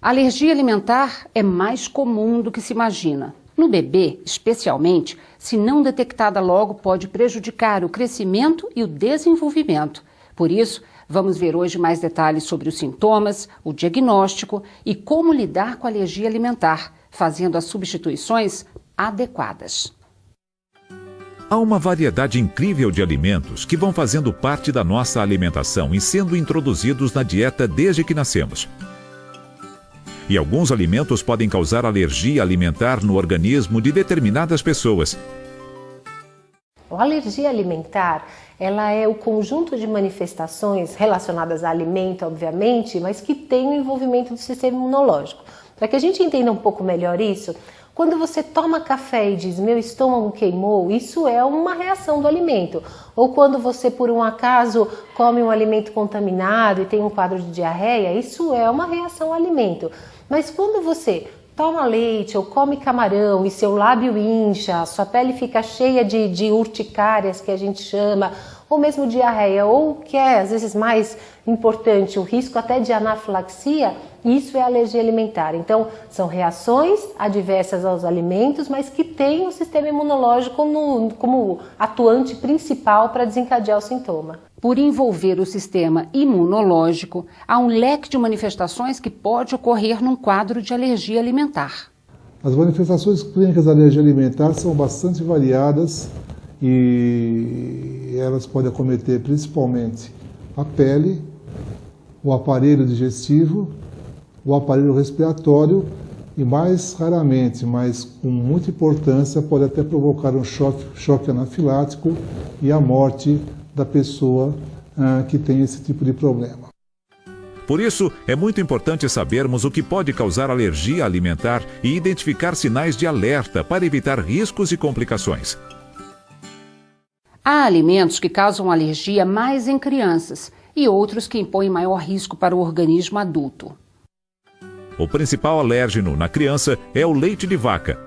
A alergia alimentar é mais comum do que se imagina. No bebê, especialmente, se não detectada logo, pode prejudicar o crescimento e o desenvolvimento. Por isso, vamos ver hoje mais detalhes sobre os sintomas, o diagnóstico e como lidar com a alergia alimentar, fazendo as substituições adequadas. Há uma variedade incrível de alimentos que vão fazendo parte da nossa alimentação e sendo introduzidos na dieta desde que nascemos. E alguns alimentos podem causar alergia alimentar no organismo de determinadas pessoas. A alergia alimentar, ela é o conjunto de manifestações relacionadas a alimento, obviamente, mas que tem o envolvimento do sistema imunológico. Para que a gente entenda um pouco melhor isso, quando você toma café e diz, meu estômago queimou, isso é uma reação do alimento. Ou quando você, por um acaso, come um alimento contaminado e tem um quadro de diarreia, isso é uma reação ao alimento. Mas quando você toma leite ou come camarão e seu lábio incha, sua pele fica cheia de urticárias, que a gente chama, ou mesmo diarreia, ou que é às vezes mais importante, o risco até de anafilaxia, isso é alergia alimentar. Então, são reações adversas aos alimentos, mas que têm o sistema imunológico como atuante principal para desencadear o sintoma. Por envolver o sistema imunológico, há um leque de manifestações que pode ocorrer num quadro de alergia alimentar. As manifestações clínicas da alergia alimentar são bastante variadas e elas podem acometer principalmente a pele, o aparelho digestivo, o aparelho respiratório e mais raramente, mas com muita importância, pode até provocar um choque anafilático e a morte da pessoa que tem esse tipo de problema. Por isso, é muito importante sabermos o que pode causar alergia alimentar e identificar sinais de alerta para evitar riscos e complicações. Há alimentos que causam alergia mais em crianças e outros que impõem maior risco para o organismo adulto. O principal alérgeno na criança é o leite de vaca.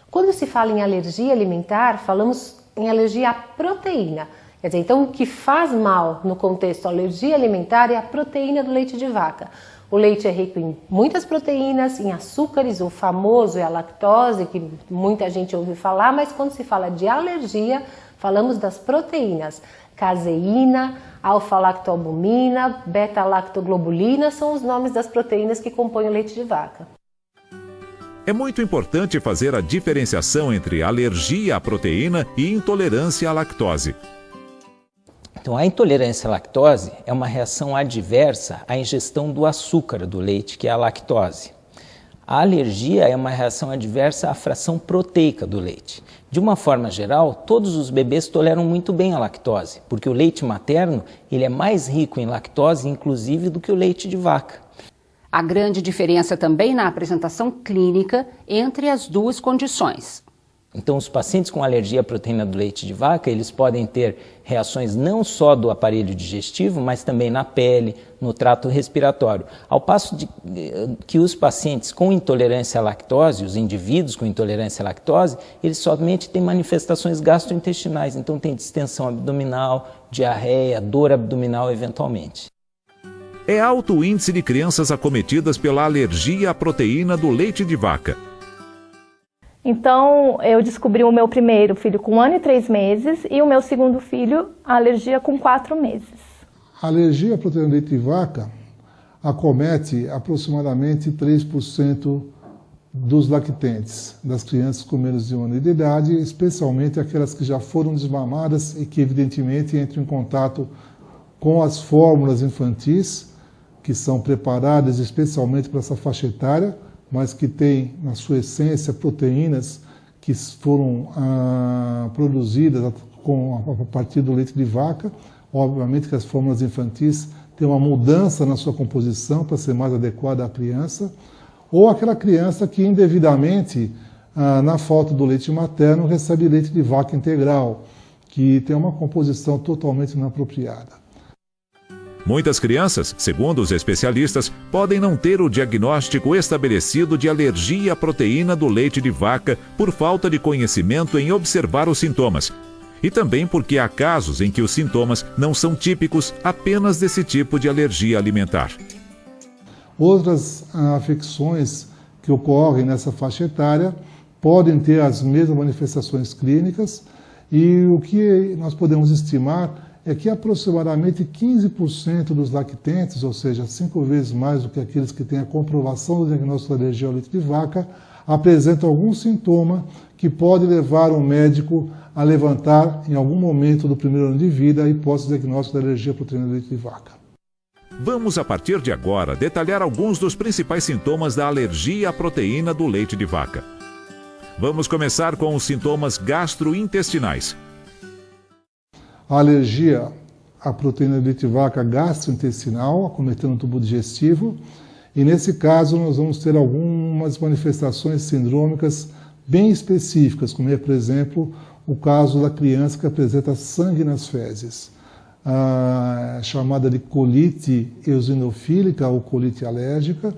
Quando se fala em alergia alimentar, falamos em alergia à proteína. Quer dizer, então o que faz mal no contexto alergia alimentar é a proteína do leite de vaca. O leite é rico em muitas proteínas, em açúcares, o famoso é a lactose, que muita gente ouve falar, mas quando se fala de alergia, falamos das proteínas. Caseína, alfa-lactoalbumina, beta-lactoglobulina são os nomes das proteínas que compõem o leite de vaca. É muito importante fazer a diferenciação entre alergia à proteína e intolerância à lactose. Então, a intolerância à lactose é uma reação adversa à ingestão do açúcar do leite, que é a lactose. A alergia é uma reação adversa à fração proteica do leite. De uma forma geral, todos os bebês toleram muito bem a lactose, porque o leite materno ele é mais rico em lactose, inclusive, do que o leite de vaca. Há grande diferença também na apresentação clínica entre as duas condições. Então, os pacientes com alergia à proteína do leite de vaca, eles podem ter reações não só do aparelho digestivo, mas também na pele, no trato respiratório. Ao passo que os pacientes com intolerância à lactose, os indivíduos com intolerância à lactose, eles somente têm manifestações gastrointestinais, então tem distensão abdominal, diarreia, dor abdominal eventualmente. É alto o índice de crianças acometidas pela alergia à proteína do leite de vaca. Então, eu descobri o meu primeiro filho com 1 ano e 3 meses e o meu segundo filho, a alergia com 4 meses. A alergia à proteína do leite de vaca acomete aproximadamente 3% dos lactentes, das crianças com menos de 1 ano de idade, especialmente aquelas que já foram desmamadas e que, evidentemente, entram em contato com as fórmulas infantis, que são preparadas especialmente para essa faixa etária, mas que têm, na sua essência, proteínas que foram produzidas a partir do leite de vaca. Obviamente que as fórmulas infantis têm uma mudança na sua composição para ser mais adequada à criança, ou aquela criança que indevidamente, na falta do leite materno, recebe leite de vaca integral, que tem uma composição totalmente inapropriada. Muitas crianças, segundo os especialistas, podem não ter o diagnóstico estabelecido de alergia à proteína do leite de vaca por falta de conhecimento em observar os sintomas. E também porque há casos em que os sintomas não são típicos apenas desse tipo de alergia alimentar. Outras afecções que ocorrem nessa faixa etária podem ter as mesmas manifestações clínicas e o que nós podemos estimar é que aproximadamente 15% dos lactentes, ou seja, 5 vezes mais do que aqueles que têm a comprovação do diagnóstico de alergia ao leite de vaca, apresentam algum sintoma que pode levar o médico a levantar, em algum momento do primeiro ano de vida, a hipótese de diagnóstico de alergia à proteína do leite de vaca. Vamos, a partir de agora, detalhar alguns dos principais sintomas da alergia à proteína do leite de vaca. Vamos começar com os sintomas gastrointestinais. A alergia à proteína do leite de vaca gastrointestinal, acometendo o tubo digestivo, e nesse caso nós vamos ter algumas manifestações sindrômicas bem específicas, como é, por exemplo, o caso da criança que apresenta sangue nas fezes, chamada de colite eosinofílica ou colite alérgica,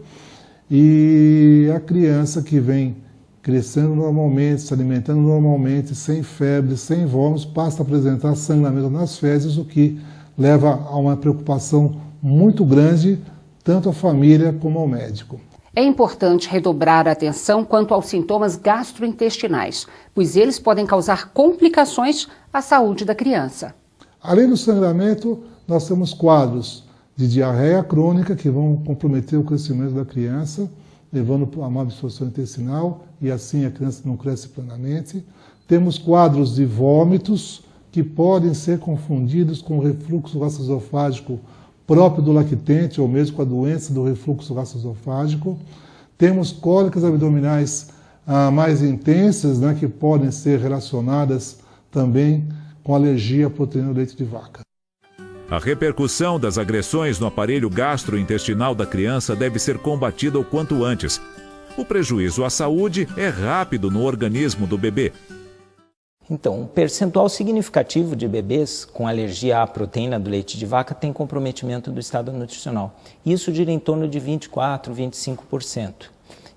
e a criança que vem crescendo normalmente, se alimentando normalmente, sem febre, sem vômitos, passa a apresentar sangramento nas fezes, o que leva a uma preocupação muito grande, tanto à família como ao médico. É importante redobrar a atenção quanto aos sintomas gastrointestinais, pois eles podem causar complicações à saúde da criança. Além do sangramento, nós temos quadros de diarreia crônica que vão comprometer o crescimento da criança, levando a má absorção intestinal e assim a criança não cresce plenamente. Temos quadros de vômitos que podem ser confundidos com o refluxo gastroesofágico próprio do lactente ou mesmo com a doença do refluxo gastroesofágico. Temos cólicas abdominais mais intensas, né, que podem ser relacionadas também com alergia à proteína do leite de vaca. A repercussão das agressões no aparelho gastrointestinal da criança deve ser combatida o quanto antes. O prejuízo à saúde é rápido no organismo do bebê. Então, um percentual significativo de bebês com alergia à proteína do leite de vaca tem comprometimento do estado nutricional. Isso gira em torno de 24%, 25%.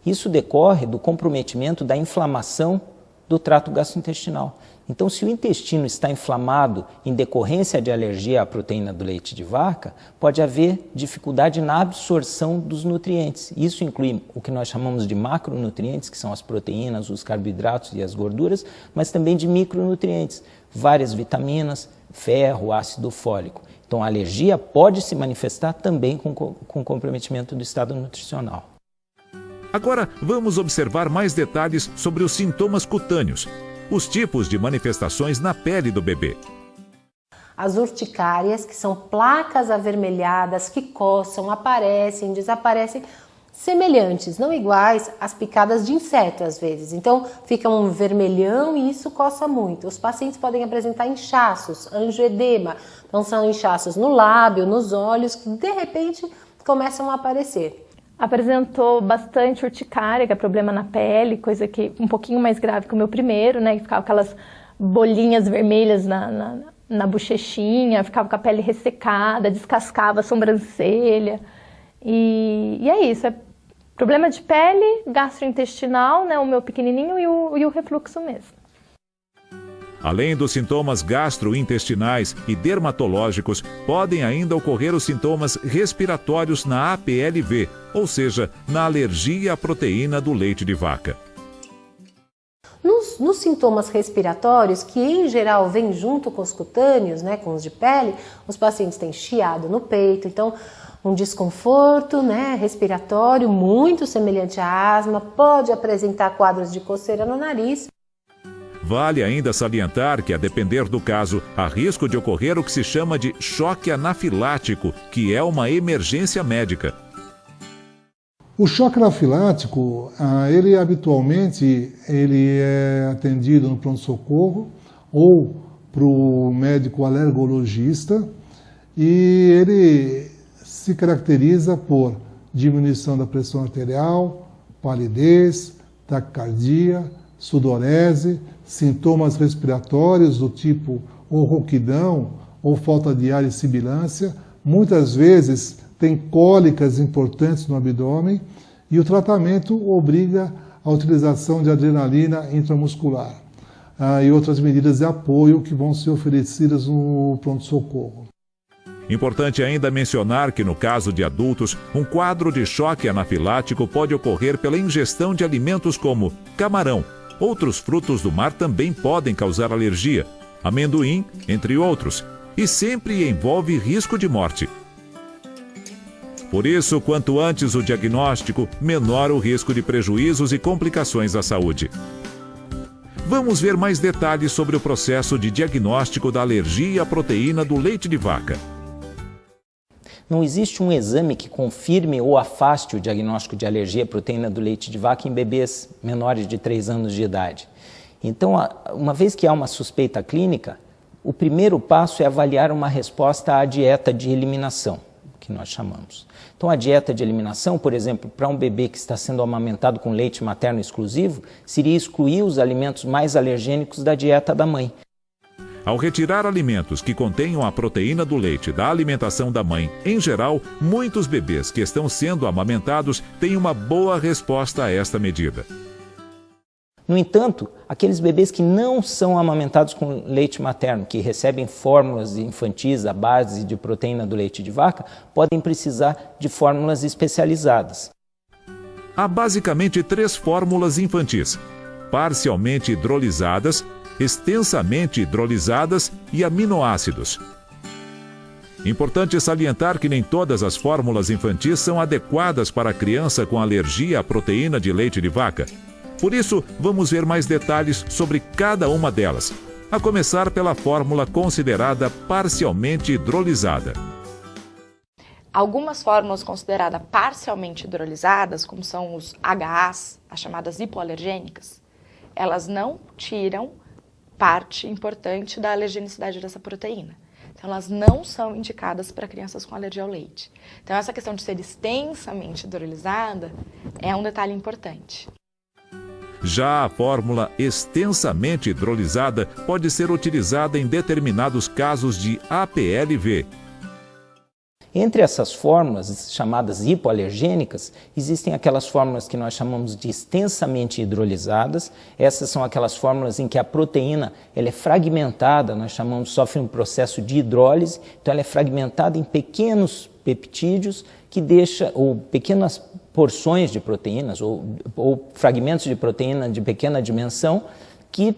Isso decorre do comprometimento da inflamação do trato gastrointestinal. Então, se o intestino está inflamado em decorrência de alergia à proteína do leite de vaca, pode haver dificuldade na absorção dos nutrientes. Isso inclui o que nós chamamos de macronutrientes, que são as proteínas, os carboidratos e as gorduras, mas também de micronutrientes, várias vitaminas, ferro, ácido fólico. Então, a alergia pode se manifestar também com comprometimento do estado nutricional. Agora, vamos observar mais detalhes sobre os sintomas cutâneos, os tipos de manifestações na pele do bebê. As urticárias, que são placas avermelhadas que coçam, aparecem, desaparecem, semelhantes, não iguais às picadas de inseto às vezes. Então fica um vermelhão e isso coça muito. Os pacientes podem apresentar inchaços, angioedema, então são inchaços no lábio, nos olhos, que de repente começam a aparecer. Apresentou bastante urticária, que é problema na pele, coisa que um pouquinho mais grave que o meu primeiro, né? Que ficava aquelas bolinhas vermelhas na bochechinha, ficava com a pele ressecada, descascava a sobrancelha. E é isso, é problema de pele, gastrointestinal, né? O meu pequenininho e o refluxo mesmo. Além dos sintomas gastrointestinais e dermatológicos, podem ainda ocorrer os sintomas respiratórios na APLV, ou seja, na alergia à proteína do leite de vaca. Nos sintomas respiratórios, que em geral vêm junto com os cutâneos, né, com os de pele, os pacientes têm chiado no peito, então um desconforto, né, respiratório muito semelhante à asma, pode apresentar quadros de coceira no nariz. Vale ainda salientar que, a depender do caso, há risco de ocorrer o que se chama de choque anafilático, que é uma emergência médica. O choque anafilático, ele habitualmente é atendido no pronto-socorro ou para o médico alergologista e ele se caracteriza por diminuição da pressão arterial, palidez, taquicardia, sudorese, sintomas respiratórios do tipo ou rouquidão ou falta de ar e sibilância, muitas vezes tem cólicas importantes no abdômen e o tratamento obriga a utilização de adrenalina intramuscular e outras medidas de apoio que vão ser oferecidas no pronto-socorro. Importante ainda mencionar que, no caso de adultos, um quadro de choque anafilático pode ocorrer pela ingestão de alimentos como camarão. Outros frutos do mar também podem causar alergia, amendoim, entre outros, e sempre envolve risco de morte. Por isso, quanto antes o diagnóstico, menor o risco de prejuízos e complicações à saúde. Vamos ver mais detalhes sobre o processo de diagnóstico da alergia à proteína do leite de vaca. Não existe um exame que confirme ou afaste o diagnóstico de alergia à proteína do leite de vaca em bebês menores de 3 anos de idade. Então, uma vez que há uma suspeita clínica, o primeiro passo é avaliar uma resposta à dieta de eliminação, que nós chamamos. Então, a dieta de eliminação, por exemplo, para um bebê que está sendo amamentado com leite materno exclusivo, seria excluir os alimentos mais alergênicos da dieta da mãe. Ao retirar alimentos que contenham a proteína do leite da alimentação da mãe, em geral, muitos bebês que estão sendo amamentados têm uma boa resposta a esta medida. No entanto, aqueles bebês que não são amamentados com leite materno, que recebem fórmulas infantis à base de proteína do leite de vaca, podem precisar de fórmulas especializadas. Há basicamente 3 fórmulas infantis: parcialmente hidrolisadas, extensamente hidrolisadas e aminoácidos. Importante salientar que nem todas as fórmulas infantis são adequadas para a criança com alergia à proteína de leite de vaca. Por isso, vamos ver mais detalhes sobre cada uma delas, a começar pela fórmula considerada parcialmente hidrolisada. Algumas fórmulas consideradas parcialmente hidrolisadas, como são os HAs, as chamadas hipoalergênicas, elas não tiram parte importante da alergenicidade dessa proteína. Então, elas não são indicadas para crianças com alergia ao leite. Então, essa questão de ser extensamente hidrolisada é um detalhe importante. Já a fórmula extensamente hidrolisada pode ser utilizada em determinados casos de APLV. Entre essas fórmulas, chamadas hipoalergênicas, existem aquelas fórmulas que nós chamamos de extensamente hidrolisadas. Essas são aquelas fórmulas em que a proteína ela é fragmentada, sofre um processo de hidrólise, então ela é fragmentada em pequenos peptídeos ou pequenas porções de proteínas ou fragmentos de proteína de pequena dimensão que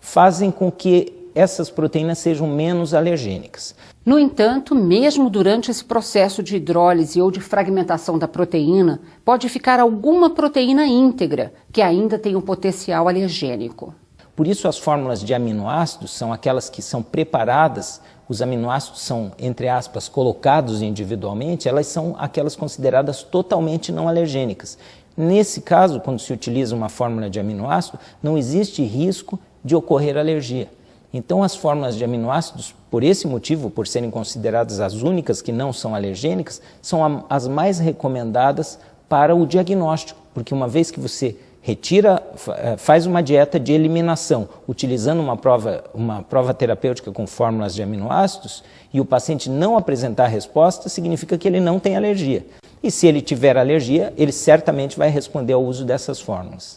fazem com que essas proteínas sejam menos alergênicas. No entanto, mesmo durante esse processo de hidrólise ou de fragmentação da proteína, pode ficar alguma proteína íntegra que ainda tem um potencial alergênico. Por isso, as fórmulas de aminoácidos são aquelas que são preparadas, os aminoácidos são, entre aspas, colocados individualmente, elas são aquelas consideradas totalmente não alergênicas. Nesse caso, quando se utiliza uma fórmula de aminoácido, não existe risco de ocorrer alergia. Então, as fórmulas de aminoácidos, por esse motivo, por serem consideradas as únicas que não são alergênicas, são as mais recomendadas para o diagnóstico, porque uma vez que você faz uma dieta de eliminação, utilizando uma prova terapêutica com fórmulas de aminoácidos, e o paciente não apresentar resposta, significa que ele não tem alergia. E se ele tiver alergia, ele certamente vai responder ao uso dessas fórmulas.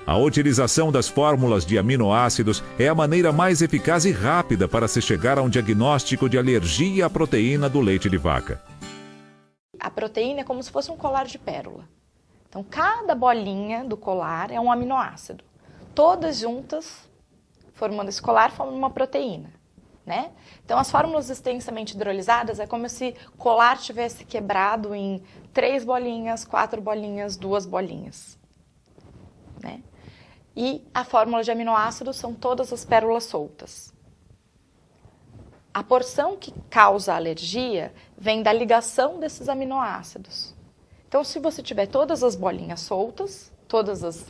A utilização das fórmulas de aminoácidos é a maneira mais eficaz e rápida para se chegar a um diagnóstico de alergia à proteína do leite de vaca. A proteína é como se fosse um colar de pérola. Então, cada bolinha do colar é um aminoácido. Todas juntas, formando esse colar, formam uma proteína, né? Então, as fórmulas extensamente hidrolisadas é como se o colar tivesse quebrado em 3 bolinhas, 4 bolinhas, 2 bolinhas, né? E a fórmula de aminoácidos são todas as pérolas soltas. A porção que causa alergia vem da ligação desses aminoácidos. Então, se você tiver todas as bolinhas soltas,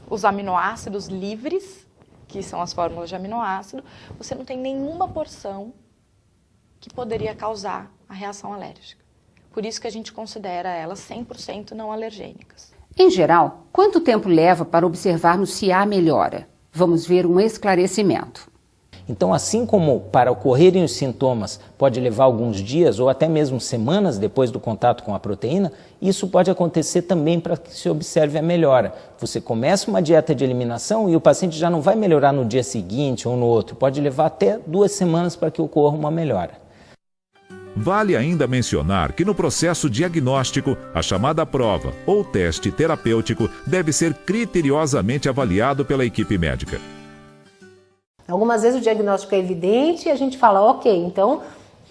os aminoácidos livres, que são as fórmulas de aminoácido, você não tem nenhuma porção que poderia causar a reação alérgica. Por isso que a gente considera elas 100% não alergênicas. Em geral, quanto tempo leva para observarmos se há melhora? Vamos ver um esclarecimento. Então, assim como para ocorrerem os sintomas pode levar alguns dias ou até mesmo semanas depois do contato com a proteína, isso pode acontecer também para que se observe a melhora. Você começa uma dieta de eliminação e o paciente já não vai melhorar no dia seguinte ou no outro, pode levar até 2 semanas para que ocorra uma melhora. Vale ainda mencionar que no processo diagnóstico, a chamada prova ou teste terapêutico deve ser criteriosamente avaliado pela equipe médica. Algumas vezes o diagnóstico é evidente e a gente fala, ok, então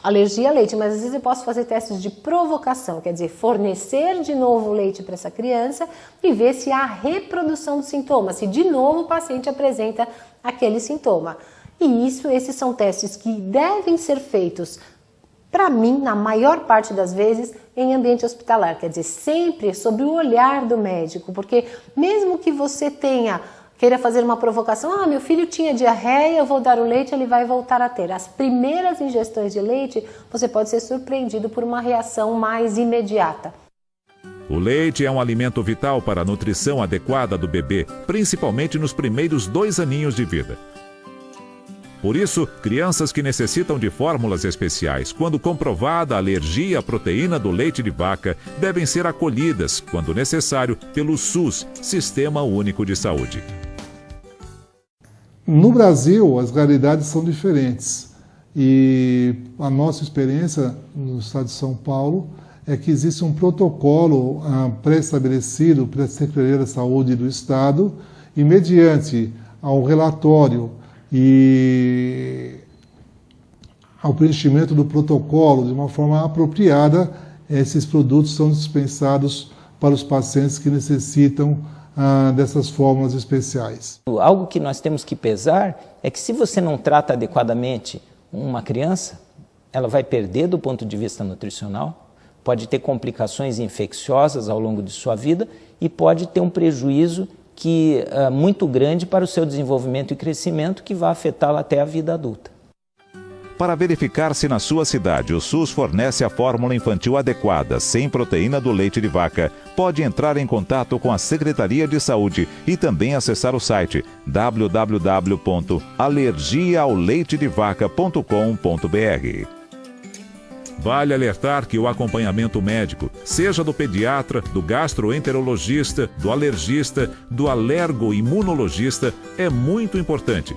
alergia a leite, mas às vezes eu posso fazer testes de provocação, quer dizer, fornecer de novo leite para essa criança e ver se há reprodução do sintoma, se de novo o paciente apresenta aquele sintoma. E esses são testes que devem ser feitos, para mim, na maior parte das vezes, em ambiente hospitalar, quer dizer, sempre sob o olhar do médico, porque mesmo que você queira fazer uma provocação, meu filho tinha diarreia, eu vou dar o leite, ele vai voltar a ter. As primeiras ingestões de leite, você pode ser surpreendido por uma reação mais imediata. O leite é um alimento vital para a nutrição adequada do bebê, principalmente nos primeiros 2 aninhos de vida. Por isso, crianças que necessitam de fórmulas especiais, quando comprovada a alergia à proteína do leite de vaca, devem ser acolhidas, quando necessário, pelo SUS, Sistema Único de Saúde. No Brasil, as realidades são diferentes e a nossa experiência no estado de São Paulo é que existe um protocolo pré-estabelecido pela Secretaria da Saúde do Estado e, mediante ao relatório e ao preenchimento do protocolo de uma forma apropriada, esses produtos são dispensados para os pacientes que necessitam dessas fórmulas especiais. Algo que nós temos que pesar é que se você não trata adequadamente uma criança, ela vai perder do ponto de vista nutricional, pode ter complicações infecciosas ao longo de sua vida e pode ter um prejuízo muito grande para o seu desenvolvimento e crescimento que vai afetá-la até a vida adulta. Para verificar se na sua cidade o SUS fornece a fórmula infantil adequada, sem proteína do leite de vaca, pode entrar em contato com a Secretaria de Saúde e também acessar o site www.alergiaoleitedevaca.com.br. Vale alertar que o acompanhamento médico, seja do pediatra, do gastroenterologista, do alergista, do alergoimunologista, é muito importante.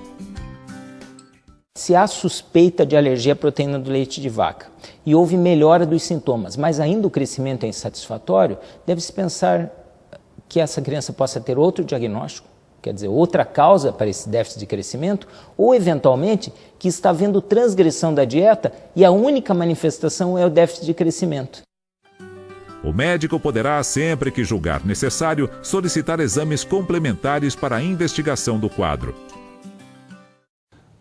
Se há suspeita de alergia à proteína do leite de vaca e houve melhora dos sintomas, mas ainda o crescimento é insatisfatório, deve-se pensar que essa criança possa ter outro diagnóstico, quer dizer, outra causa para esse déficit de crescimento, ou eventualmente que está havendo transgressão da dieta e a única manifestação é o déficit de crescimento. O médico poderá, sempre que julgar necessário, solicitar exames complementares para a investigação do quadro.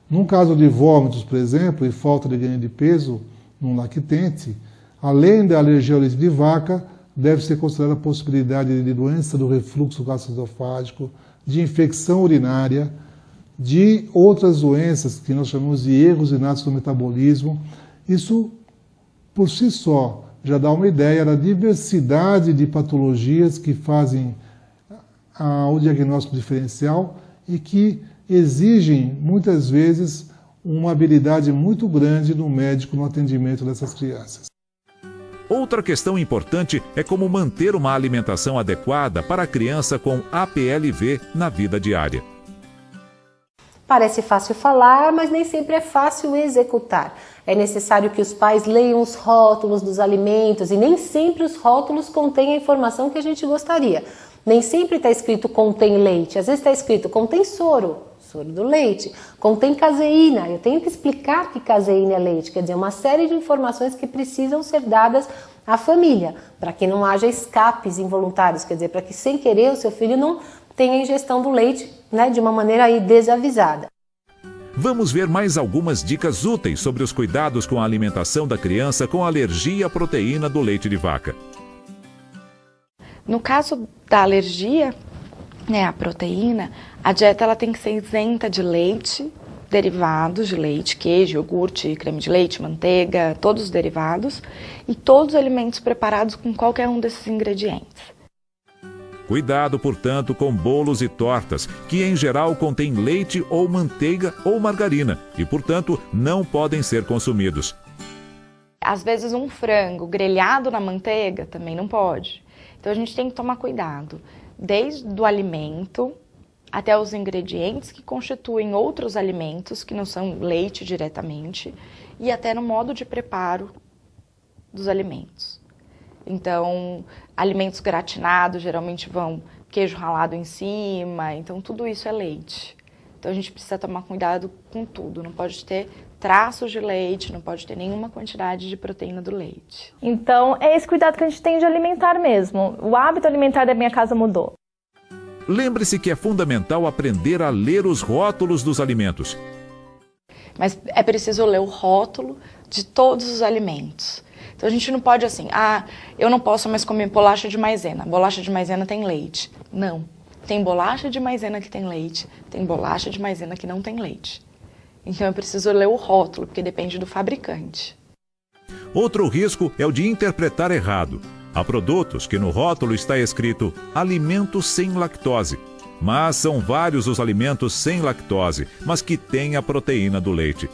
Num caso de vômitos, por exemplo, e falta de ganho de peso num lactente, além da alergia ao leite de vaca, deve ser considerada a possibilidade de doença do refluxo gastroesofágico, de infecção urinária, de outras doenças que nós chamamos de erros inatos do metabolismo. Isso, por si só, já dá uma ideia da diversidade de patologias que fazem o diagnóstico diferencial e que exigem, muitas vezes, uma habilidade muito grande no médico no atendimento dessas crianças. Outra questão importante é como manter uma alimentação adequada para a criança com APLV na vida diária. Parece fácil falar, mas nem sempre é fácil executar. É necessário que os pais leiam os rótulos dos alimentos e nem sempre os rótulos contêm a informação que a gente gostaria. Nem sempre está escrito contém leite, às vezes está escrito contém soro do leite, contém caseína. Eu tenho que explicar que caseína é leite, quer dizer, uma série de informações que precisam ser dadas à família, para que não haja escapes involuntários, quer dizer, para que sem querer o seu filho não tenha ingestão do leite, de uma maneira aí desavisada. Vamos ver mais algumas dicas úteis sobre os cuidados com a alimentação da criança com alergia à proteína do leite de vaca. No caso da alergia, à proteína, a dieta ela tem que ser isenta de leite, derivados de leite, queijo, iogurte, creme de leite, manteiga, todos os derivados e todos os alimentos preparados com qualquer um desses ingredientes. Cuidado, portanto, com bolos e tortas, que em geral contêm leite ou manteiga ou margarina e, portanto, não podem ser consumidos. Às vezes um frango grelhado na manteiga também não pode. Então a gente tem que tomar cuidado, desde o alimento até os ingredientes que constituem outros alimentos que não são leite diretamente e até no modo de preparo dos alimentos. Então, alimentos gratinados geralmente vão queijo ralado em cima, então tudo isso é leite. Então a gente precisa tomar cuidado com tudo, não pode ter traços de leite, não pode ter nenhuma quantidade de proteína do leite. Então é esse cuidado que a gente tem de alimentar mesmo. O hábito alimentar da minha casa mudou. Lembre-se que é fundamental aprender a ler os rótulos dos alimentos. Mas é preciso ler o rótulo de todos os alimentos. Então a gente não pode assim, eu não posso mais comer bolacha de maisena. Bolacha de maisena tem leite. Não. Tem bolacha de maisena que tem leite, tem bolacha de maisena que não tem leite. Então eu preciso ler o rótulo, porque depende do fabricante. Outro risco é o de interpretar errado. Há produtos que no rótulo está escrito alimentos sem lactose. Mas são vários os alimentos sem lactose, mas que têm a proteína do leite.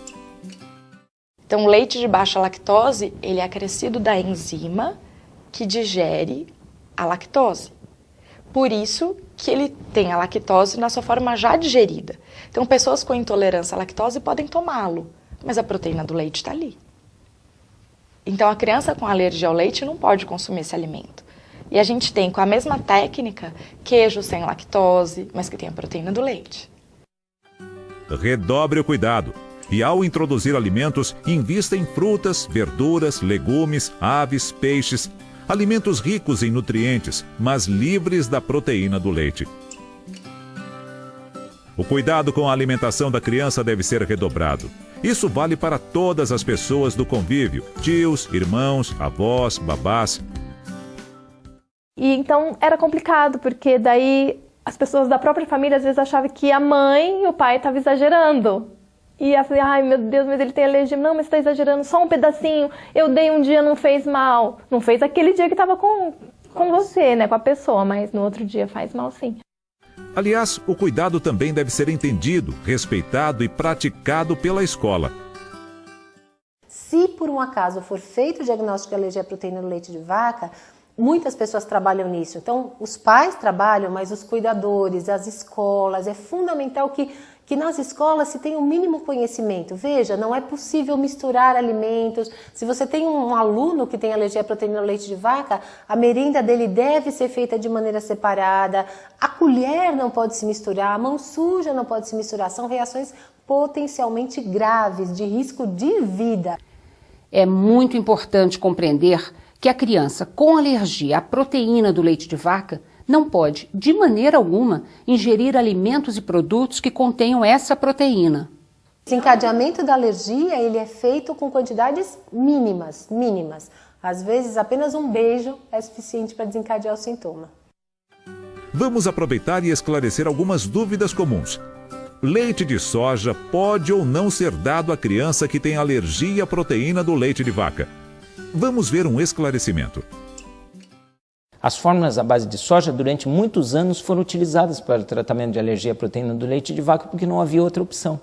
Então, o leite de baixa lactose, ele é acrescido da enzima que digere a lactose. Por isso que ele tem a lactose na sua forma já digerida. Então, pessoas com intolerância à lactose podem tomá-lo, mas a proteína do leite está ali. Então, a criança com alergia ao leite não pode consumir esse alimento. E a gente tem, com a mesma técnica, queijo sem lactose, mas que tem a proteína do leite. Redobre o cuidado. E ao introduzir alimentos, invista em frutas, verduras, legumes, aves, peixes, alimentos ricos em nutrientes, mas livres da proteína do leite. O cuidado com a alimentação da criança deve ser redobrado. Isso vale para todas as pessoas do convívio, tios, irmãos, avós, babás. E então era complicado, porque daí as pessoas da própria família às vezes achavam que a mãe e o pai estavam exagerando. E eu falei, ai meu Deus, mas ele tem alergia. Não, mas você está exagerando, só um pedacinho. Eu dei um dia, não fez mal. Não fez aquele dia que estava com você, né, com a pessoa, mas no outro dia faz mal sim. Aliás, o cuidado também deve ser entendido, respeitado e praticado pela escola. Se por um acaso for feito o diagnóstico de alergia à proteína do leite de vaca, muitas pessoas trabalham nisso. Então, os pais trabalham, mas os cuidadores, as escolas, é fundamental que nas escolas se tenha o mínimo conhecimento. Veja, não é possível misturar alimentos. Se você tem um aluno que tem alergia à proteína do leite de vaca, a merenda dele deve ser feita de maneira separada. A colher não pode se misturar, a mão suja não pode se misturar. São reações potencialmente graves, de risco de vida. É muito importante compreender que a criança com alergia à proteína do leite de vaca não pode, de maneira alguma, ingerir alimentos e produtos que contenham essa proteína. O desencadeamento da alergia ele é feito com quantidades mínimas. Às vezes, apenas um beijo é suficiente para desencadear o sintoma. Vamos aproveitar e esclarecer algumas dúvidas comuns. Leite de soja pode ou não ser dado à criança que tem alergia à proteína do leite de vaca? Vamos ver um esclarecimento. As fórmulas à base de soja durante muitos anos foram utilizadas para o tratamento de alergia à proteína do leite de vaca porque não havia outra opção.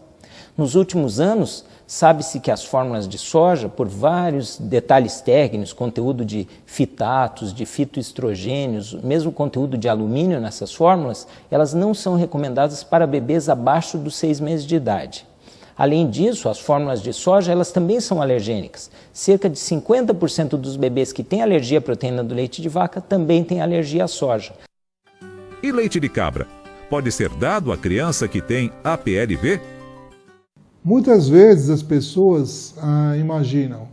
Nos últimos anos, sabe-se que as fórmulas de soja, por vários detalhes técnicos, conteúdo de fitatos, de fitoestrogênios, mesmo conteúdo de alumínio nessas fórmulas, elas não são recomendadas para bebês abaixo dos 6 meses de idade. Além disso, as fórmulas de soja elas também são alergênicas. Cerca de 50% dos bebês que têm alergia à proteína do leite de vaca também têm alergia à soja. E leite de cabra? Pode ser dado à criança que tem APLV? Muitas vezes as pessoas imaginam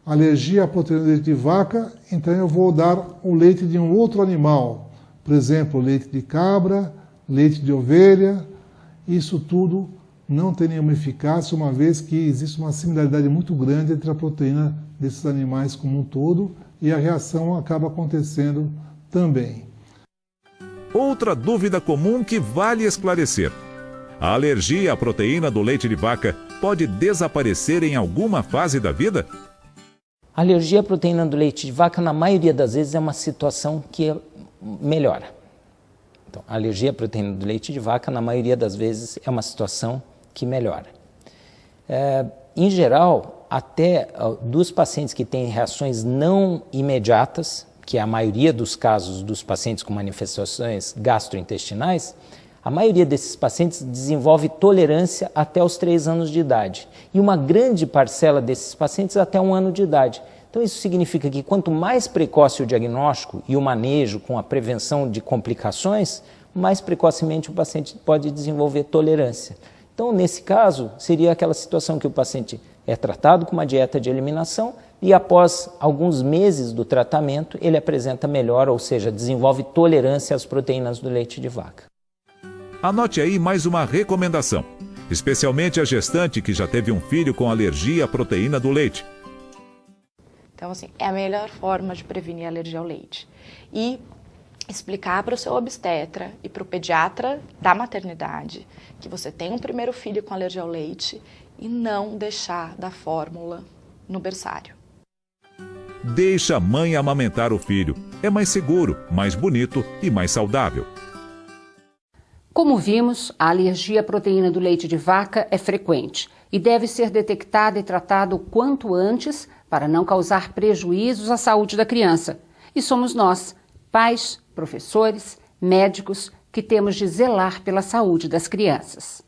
alergia à proteína do leite de vaca, então eu vou dar o leite de um outro animal. Por exemplo, leite de cabra, leite de ovelha, isso tudo não tem nenhuma eficácia, uma vez que existe uma similaridade muito grande entre a proteína desses animais como um todo e a reação acaba acontecendo também. Outra dúvida comum que vale esclarecer. A alergia à proteína do leite de vaca pode desaparecer em alguma fase da vida? A alergia à proteína do leite de vaca, na maioria das vezes, é uma situação que melhora. Então, a alergia à proteína do leite de vaca, na maioria das vezes, é uma situação que melhora. Em geral, até dos pacientes que têm reações não imediatas, que é a maioria dos casos dos pacientes com manifestações gastrointestinais, a maioria desses pacientes desenvolve tolerância até os 3 anos de idade. E uma grande parcela desses pacientes até 1 ano de idade. Então isso significa que quanto mais precoce o diagnóstico e o manejo com a prevenção de complicações, mais precocemente o paciente pode desenvolver tolerância. Então, nesse caso, seria aquela situação que o paciente é tratado com uma dieta de eliminação e após alguns meses do tratamento ele apresenta melhora, ou seja, desenvolve tolerância às proteínas do leite de vaca. Anote aí mais uma recomendação, especialmente a gestante que já teve um filho com alergia à proteína do leite. Então, assim, é a melhor forma de prevenir a alergia ao leite. E explicar para o seu obstetra e para o pediatra da maternidade que você tem um primeiro filho com alergia ao leite e não deixar da fórmula no berçário. Deixa a mãe amamentar o filho. É mais seguro, mais bonito e mais saudável. Como vimos, a alergia à proteína do leite de vaca é frequente e deve ser detectada e tratada o quanto antes para não causar prejuízos à saúde da criança. E somos nós, pais, professores, médicos, que temos de zelar pela saúde das crianças.